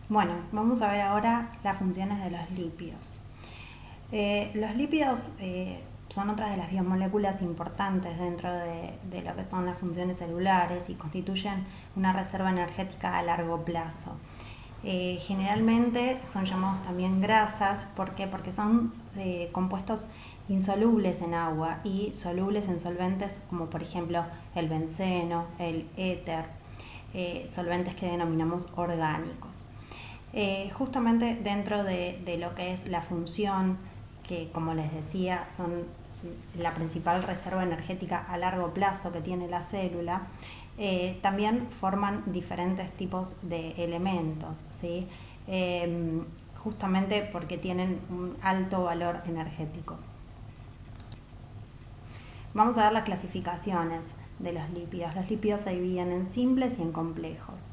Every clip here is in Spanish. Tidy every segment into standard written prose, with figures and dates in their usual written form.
Bueno, vamos a ver ahora las funciones de los lípidos. Los lípidos son otras de las biomoléculas importantes dentro de lo que son las funciones celulares y constituyen una reserva energética a largo plazo. Generalmente son llamados también grasas, ¿por qué? Porque son compuestos insolubles en agua y solubles en solventes como por ejemplo el benceno, el éter, solventes que denominamos orgánicos. Justamente dentro de lo que es la función, que como les decía son la principal reserva energética a largo plazo que tiene la célula, también forman diferentes tipos de elementos, ¿sí? Justamente porque tienen un alto valor energético. Vamos a ver las clasificaciones de los lípidos. Los lípidos se dividen en simples y en complejos.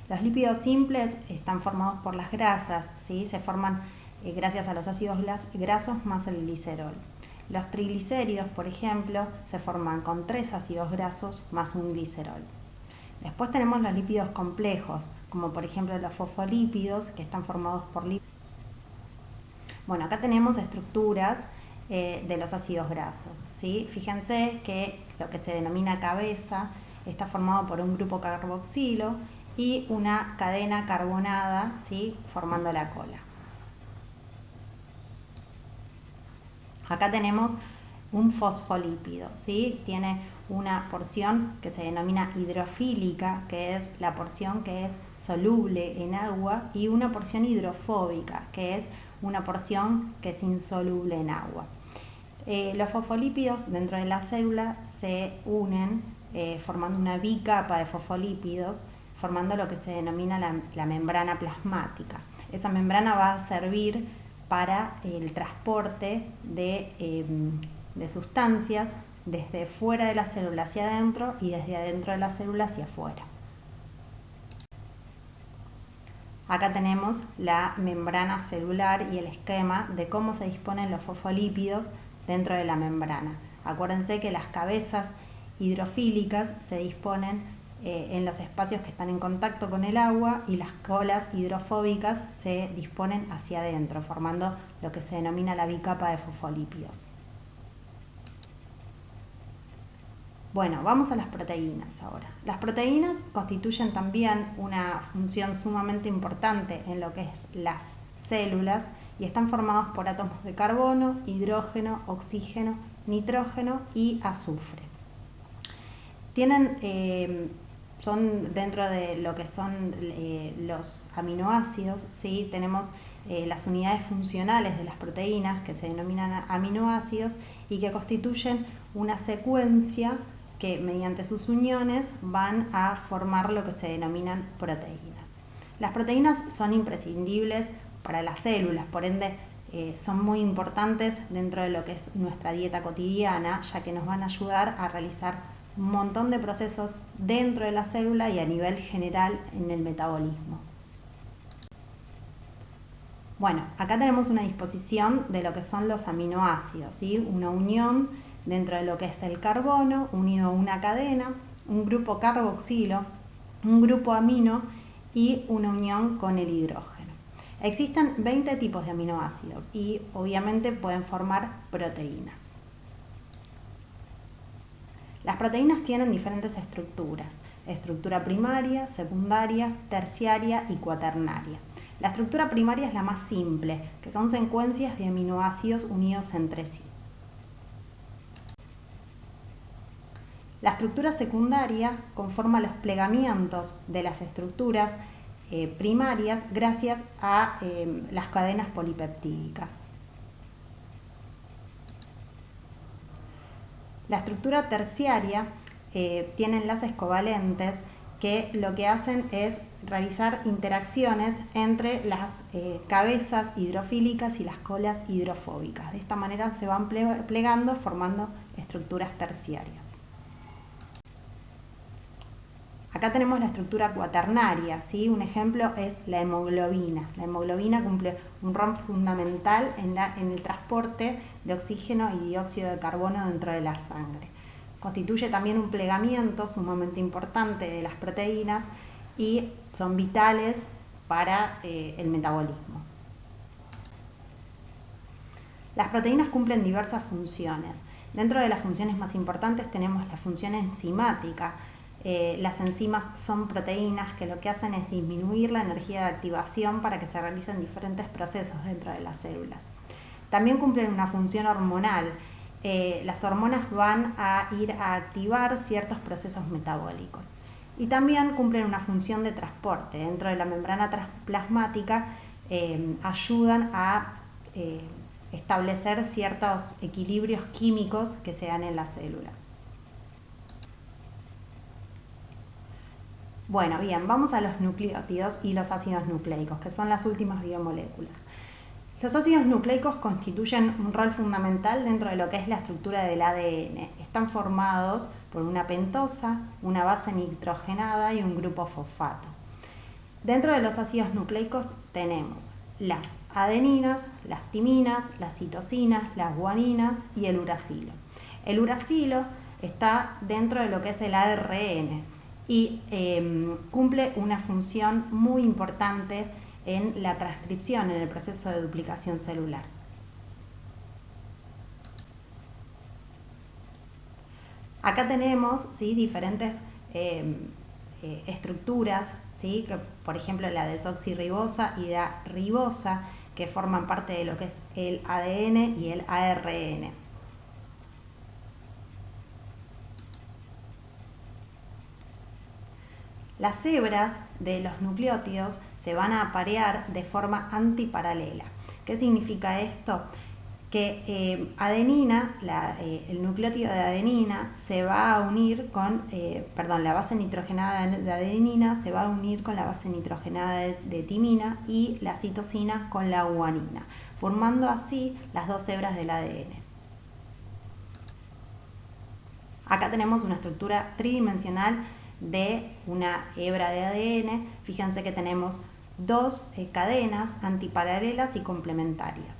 Los lípidos simples están formados por las grasas, ¿sí? Se forman gracias a los ácidos grasos más el glicerol. Los triglicéridos, por ejemplo, se forman con 3 ácidos grasos más un glicerol. Después tenemos los lípidos complejos, como por ejemplo los fosfolípidos, que están formados por lípidos. Bueno, acá tenemos estructuras de los ácidos grasos, ¿sí? Fíjense que lo que se denomina cabeza está formado por un grupo carboxilo y una cadena carbonada, ¿sí? Formando la cola. Acá tenemos un fosfolípido, ¿sí? Tiene una porción que se denomina hidrofílica, que es la porción que es soluble en agua, y una porción hidrofóbica, que es una porción que es insoluble en agua. Los fosfolípidos dentro de la célula se unen formando una bicapa de fosfolípidos, formando lo que se denomina la membrana plasmática. Esa membrana va a servir para el transporte de sustancias desde fuera de la célula hacia adentro y desde adentro de la célula hacia afuera. Acá tenemos la membrana celular y el esquema de cómo se disponen los fosfolípidos dentro de la membrana. Acuérdense que las cabezas hidrofílicas se disponen en los espacios que están en contacto con el agua y las colas hidrofóbicas se disponen hacia adentro, formando lo que se denomina la bicapa de fosfolípidos. Bueno, vamos a las proteínas ahora. Las proteínas constituyen también una función sumamente importante en lo que es las células y están formados por átomos de carbono, hidrógeno, oxígeno, nitrógeno y azufre. Son dentro de lo que son los aminoácidos, ¿sí? Tenemos las unidades funcionales de las proteínas que se denominan aminoácidos y que constituyen una secuencia que mediante sus uniones van a formar lo que se denominan proteínas. Las proteínas son imprescindibles para las células, por ende son muy importantes dentro de lo que es nuestra dieta cotidiana, ya que nos van a ayudar a realizar un montón de procesos dentro de la célula y a nivel general en el metabolismo. Bueno, acá tenemos una disposición de lo que son los aminoácidos, ¿sí? Una unión dentro de lo que es el carbono, unido a una cadena, un grupo carboxilo, un grupo amino y una unión con el hidrógeno. Existen 20 tipos de aminoácidos y obviamente pueden formar proteínas. Las proteínas tienen diferentes estructuras: estructura primaria, secundaria, terciaria y cuaternaria. La estructura primaria es la más simple, que son secuencias de aminoácidos unidos entre sí. La estructura secundaria conforma los plegamientos de las estructuras primarias gracias a las cadenas polipeptídicas. La estructura terciaria tiene enlaces covalentes que lo que hacen es realizar interacciones entre las cabezas hidrofílicas y las colas hidrofóbicas. De esta manera se van plegando formando estructuras terciarias. Acá tenemos la estructura cuaternaria, ¿sí? Un ejemplo es la hemoglobina. La hemoglobina cumple un rol fundamental en el transporte de oxígeno y dióxido de carbono dentro de la sangre. Constituye también un plegamiento sumamente importante de las proteínas y son vitales para el metabolismo. Las proteínas cumplen diversas funciones. Dentro de las funciones más importantes tenemos la función enzimática. Las enzimas son proteínas que lo que hacen es disminuir la energía de activación para que se realicen diferentes procesos dentro de las células. También cumplen una función hormonal. Las hormonas van a ir a activar ciertos procesos metabólicos. Y también cumplen una función de transporte. Dentro de la membrana plasmática ayudan a establecer ciertos equilibrios químicos que se dan en la célula. Bueno, bien, vamos a los nucleótidos y los ácidos nucleicos, que son las últimas biomoléculas. Los ácidos nucleicos constituyen un rol fundamental dentro de lo que es la estructura del ADN. Están formados por una pentosa, una base nitrogenada y un grupo fosfato. Dentro de los ácidos nucleicos tenemos las adeninas, las timinas, las citosinas, las guaninas y el uracilo. El uracilo está dentro de lo que es el ARN y cumple una función muy importante en la transcripción, en el proceso de duplicación celular. Acá tenemos, ¿sí?, diferentes estructuras, ¿sí?, que, por ejemplo, la desoxirribosa y la ribosa, que forman parte de lo que es el ADN y el ARN. Las hebras de los nucleótidos se van a aparear de forma antiparalela. ¿Qué significa esto? Que adenina, el nucleótido de adenina se va a unir con, la base nitrogenada de adenina se va a unir con la base nitrogenada de timina y la citosina con la guanina, formando así las dos hebras del ADN. Acá tenemos una estructura tridimensional de una hebra de ADN. Fíjense que tenemos dos cadenas antiparalelas y complementarias.